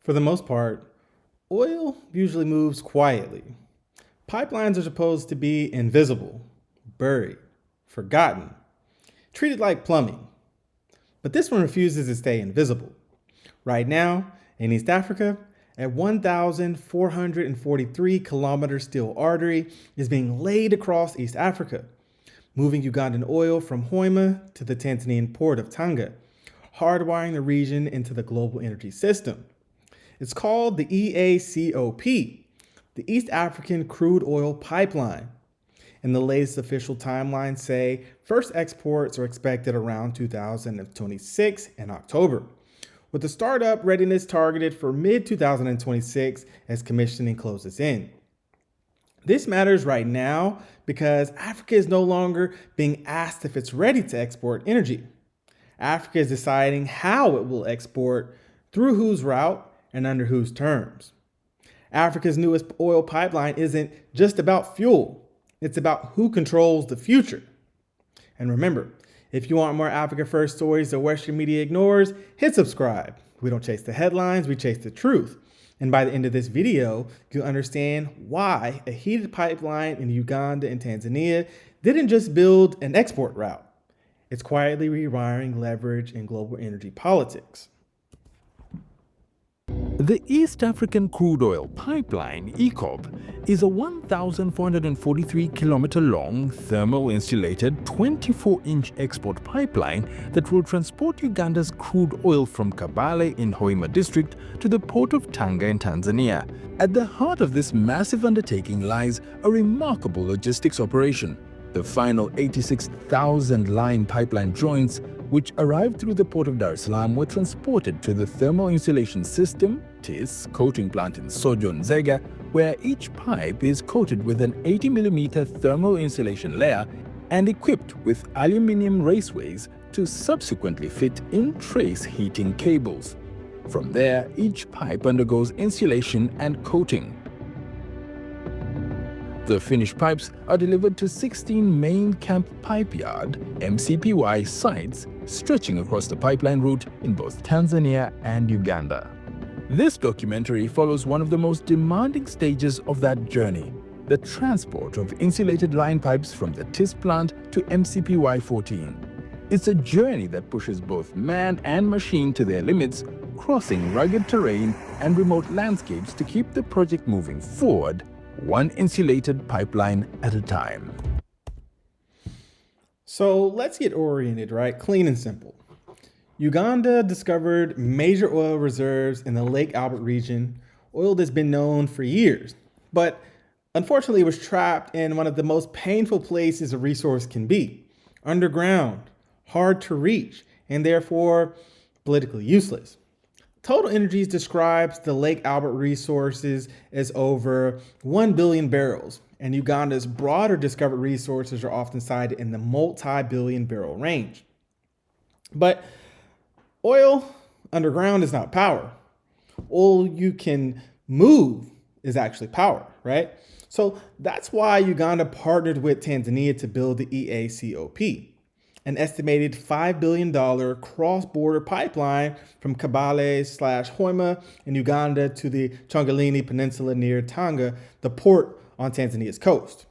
For the most part, oil usually moves quietly. Pipelines are supposed to be invisible, buried, forgotten, treated like plumbing. But this one refuses to stay invisible. Right now, in East Africa, a 1,443 kilometer steel artery is being laid across East Africa, moving Ugandan oil from Hoima to the Tanzanian port of Tanga, hardwiring the region into the global energy system. It's called the EACOP, the East African Crude Oil Pipeline. And the latest official timelines say first exports are expected around 2026 in October, with the startup readiness targeted for mid-2026 as commissioning closes in. This matters right now because Africa is no longer being asked if it's ready to export energy. Africa is deciding how it will export, through whose route, and under whose terms. Africa's newest oil pipeline isn't just about fuel, it's about who controls the future. And remember, if you want more Africa First stories that Western media ignores, hit subscribe. We don't chase the headlines, we chase the truth. And by the end of this video, you'll understand why a heated pipeline in Uganda and Tanzania didn't just build an export route. It's quietly rewiring leverage in global energy politics. The East African Crude Oil Pipeline, EACOP, is a 1,443-kilometer-long, thermal-insulated, 24-inch export pipeline that will transport Uganda's crude oil from Kabale in Hoima district to the port of Tanga in Tanzania. At the heart of this massive undertaking lies a remarkable logistics operation. The final 86,000-line pipeline joints, which arrived through the port of Dar es Salaam, were transported to the thermal insulation system (TIS) coating plant in Sojo, Nzega, where each pipe is coated with an 80mm thermal insulation layer and equipped with aluminium raceways to subsequently fit in-trace heating cables. From there, each pipe undergoes insulation and coating. The finished pipes are delivered to 16 main camp pipe yard (MCPY) sites stretching across the pipeline route in both Tanzania and Uganda. This documentary follows one of the most demanding stages of that journey, the transport of insulated line pipes from the TIS plant to MCPY 14. It's a journey that pushes both man and machine to their limits, crossing rugged terrain and remote landscapes to keep the project moving forward, one insulated pipeline at a time. So let's get oriented, right? Clean and simple. Uganda discovered major oil reserves in the Lake Albert region, oil that's been known for years, but unfortunately was trapped in one of the most painful places a resource can be: underground, hard to reach, and therefore politically useless. Total Energies describes the Lake Albert resources as over 1 billion barrels, and Uganda's broader discovered resources are often cited in the multi-billion barrel range. But oil underground is not power. Oil you can move is actually power, right? So that's why Uganda partnered with Tanzania to build the EACOP, an estimated $5 billion cross-border pipeline from Kabale/Hoima in Uganda to the Chongalini Peninsula near Tanga, the port on Tanzania's coast.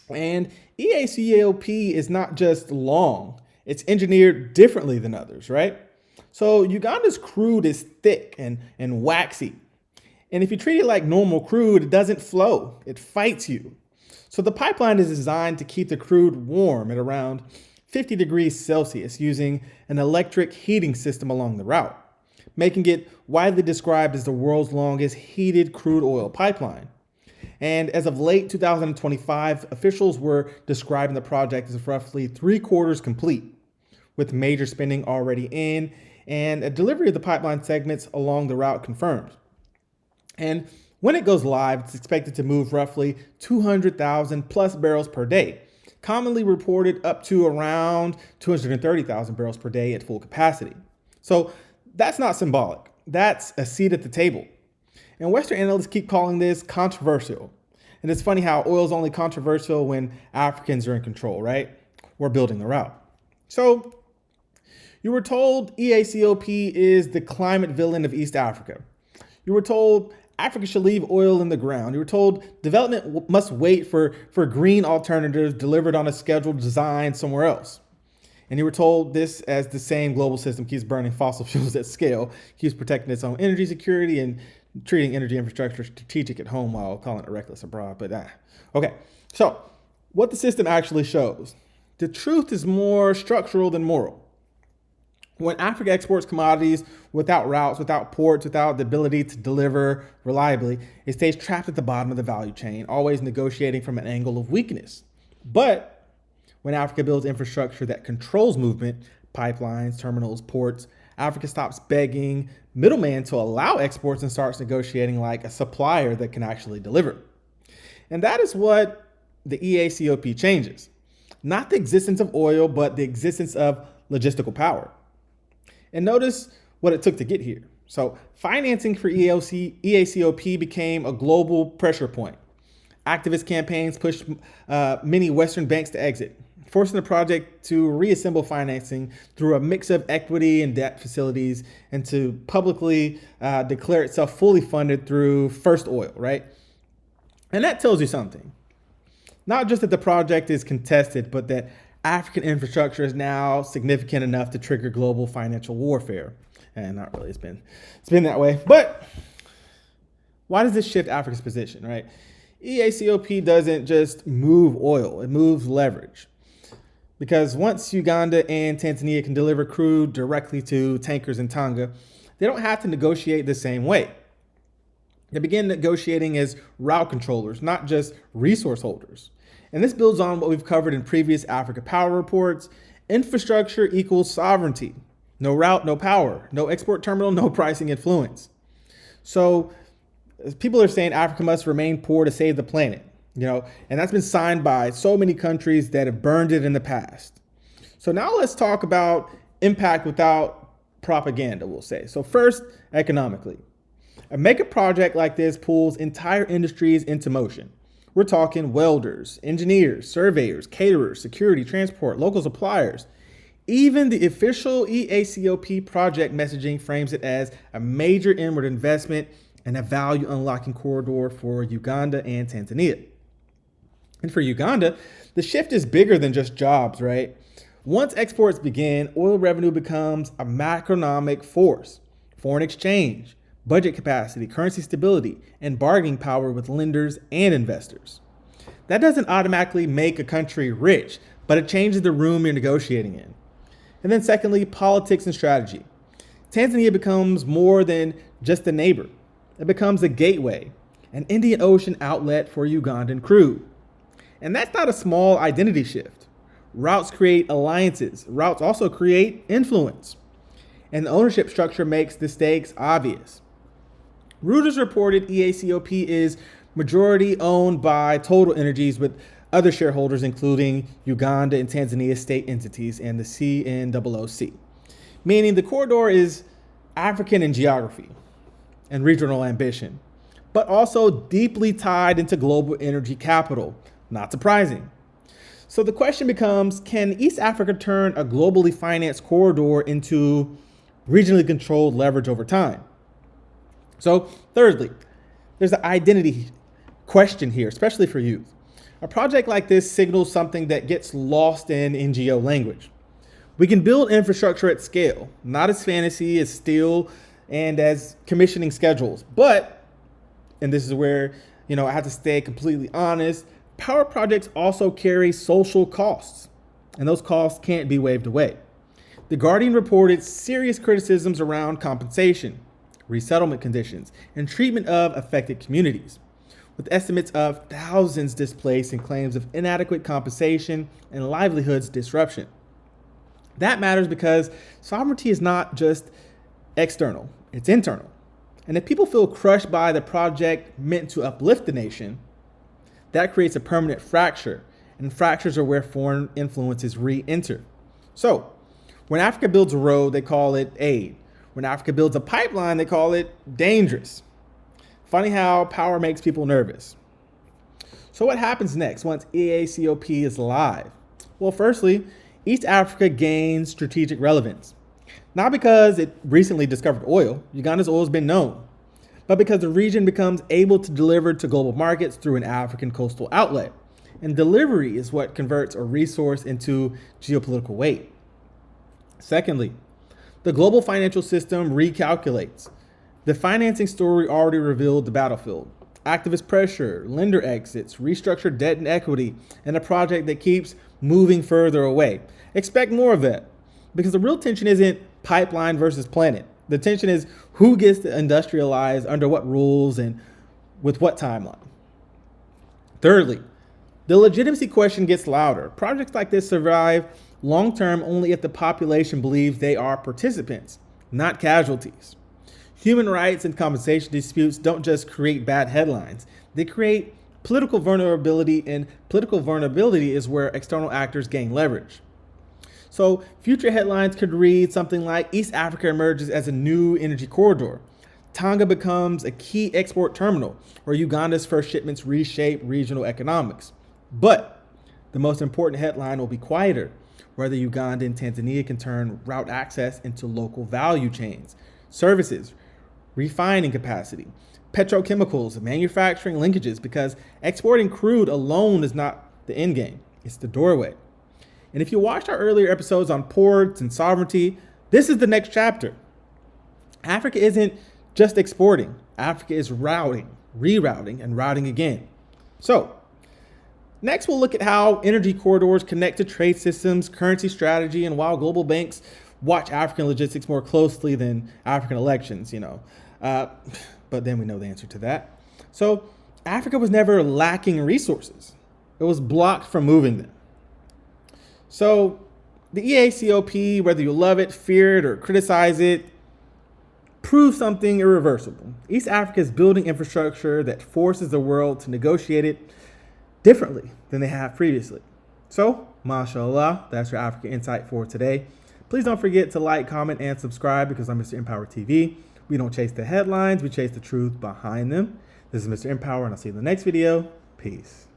And EACOP is not just long, it's engineered differently than others, right? So Uganda's crude is thick and waxy. And if you treat it like normal crude, it doesn't flow, it fights you. So the pipeline is designed to keep the crude warm at around 50 degrees Celsius using an electric heating system along the route, making it widely described as the world's longest heated crude oil pipeline. And as of late 2025, officials were describing the project as roughly 3/4 complete, with major spending already in and a delivery of the pipeline segments along the route confirmed. And when it goes live, it's expected to move roughly 200,000 plus barrels per day, commonly reported up to around 230,000 barrels per day at full capacity. So that's not symbolic. That's a seat at the table. And Western analysts keep calling this controversial. And it's funny how oil is only controversial when Africans are in control, right? We're building the route. So you were told EACOP is the climate villain of East Africa. You were told Africa should leave oil in the ground. You were told development must wait for green alternatives delivered on a schedule designed somewhere else. And you were told this as the same global system keeps burning fossil fuels at scale, keeps protecting its own energy security and treating energy infrastructure strategic at home while calling it reckless abroad. Okay, so what the system actually shows. The truth is more structural than moral. When Africa exports commodities without routes, without ports, without the ability to deliver reliably, it stays trapped at the bottom of the value chain, always negotiating from an angle of weakness. But when Africa builds infrastructure that controls movement, pipelines, terminals, ports, Africa stops begging middlemen to allow exports and starts negotiating like a supplier that can actually deliver. And that is what the EACOP changes. Not the existence of oil, but the existence of logistical power. And notice what it took to get here. So financing for EACOP became a global pressure point. Activist campaigns pushed many Western banks to exit, forcing the project to reassemble financing through a mix of equity and debt facilities and to publicly declare itself fully funded through first oil, right? And that tells you something. Not just that the project is contested, but that African infrastructure is now significant enough to trigger global financial warfare. And not really, it's been that way. But why does this shift Africa's position, right? EACOP doesn't just move oil, it moves leverage. Because once Uganda and Tanzania can deliver crude directly to tankers in Tanga, they don't have to negotiate the same way. They begin negotiating as route controllers, not just resource holders. And this builds on what we've covered in previous Africa Power reports. Infrastructure equals sovereignty. No route, no power. No export terminal, no pricing influence. So people are saying Africa must remain poor to save the planet, and that's been signed by so many countries that have burned it in the past. So now let's talk about impact without propaganda, we'll say. So first, economically. A mega project like this pulls entire industries into motion. We're talking welders, engineers, surveyors, caterers, security, transport, local suppliers. Even the official EACOP project messaging frames it as a major inward investment and a value unlocking corridor for Uganda and Tanzania. And for Uganda, the shift is bigger than just jobs, right? Once exports begin, oil revenue becomes a macroeconomic force. Foreign exchange, budget capacity, currency stability, and bargaining power with lenders and investors. That doesn't automatically make a country rich, but it changes the room you're negotiating in. And then secondly, politics and strategy. Tanzania becomes more than just a neighbor. It becomes a gateway, an Indian Ocean outlet for Ugandan crude. And that's not a small identity shift. Routes create alliances. Routes also create influence. And the ownership structure makes the stakes obvious. Reuters reported EACOP is majority owned by Total Energies with other shareholders including Uganda and Tanzania state entities and the CNOOC, meaning the corridor is African in geography and regional ambition, but also deeply tied into global energy capital. Not surprising. So the question becomes, can East Africa turn a globally financed corridor into regionally controlled leverage over time? So thirdly, there's the identity question here, especially for youth. A project like this signals something that gets lost in NGO language. We can build infrastructure at scale, not as fantasy, as steel, and as commissioning schedules. But, and this is where, I have to stay completely honest, power projects also carry social costs, and those costs can't be waved away. The Guardian reported serious criticisms around compensation, resettlement conditions, and treatment of affected communities, with estimates of thousands displaced and claims of inadequate compensation and livelihoods disruption. That matters because sovereignty is not just external, it's internal. And if people feel crushed by the project meant to uplift the nation, that creates a permanent fracture, and fractures are where foreign influences re-enter. So, when Africa builds a road, they call it aid. When Africa builds a pipeline, they call it dangerous. Funny how power makes people nervous. So what happens next once EACOP is live? Well, firstly, East Africa gains strategic relevance. Not because it recently discovered oil. Uganda's oil has been known. but because the region becomes able to deliver to global markets through an African coastal outlet. And delivery is what converts a resource into geopolitical weight. Secondly, the global financial system recalculates. The financing story already revealed the battlefield. Activist pressure, lender exits, restructured debt and equity, and a project that keeps moving further away. Expect more of that, because the real tension isn't pipeline versus planet. The tension is who gets to industrialize, under what rules, and with what timeline. Thirdly, the legitimacy question gets louder. Projects like this survive long-term only if the population believes they are participants, not casualties. Human rights and compensation disputes don't just create bad headlines. They create political vulnerability, and political vulnerability is where external actors gain leverage. So future headlines could read something like East Africa emerges as a new energy corridor. Tonga becomes a key export terminal, or Uganda's first shipments reshape regional economics. But the most important headline will be quieter, whether Uganda and Tanzania can turn route access into local value chains, services, refining capacity, petrochemicals, manufacturing linkages, because exporting crude alone is not the end game, it's the doorway. And if you watched our earlier episodes on ports and sovereignty, this is the next chapter. Africa isn't just exporting. Africa is routing, rerouting, and routing again. So next, we'll look at how energy corridors connect to trade systems, currency strategy, and why global banks watch African logistics more closely than African elections, but then we know the answer to that. So Africa was never lacking resources. It was blocked from moving them. So the EACOP, whether you love it, fear it, or criticize it, proves something irreversible. East Africa is building infrastructure that forces the world to negotiate it differently than they have previously. So, mashallah, that's your Africa Insight for today. Please don't forget to like, comment, and subscribe, because I'm Mr. EmpowerTV. We don't chase the headlines, we chase the truth behind them. This is Mr. Empower, and I'll see you in the next video. Peace.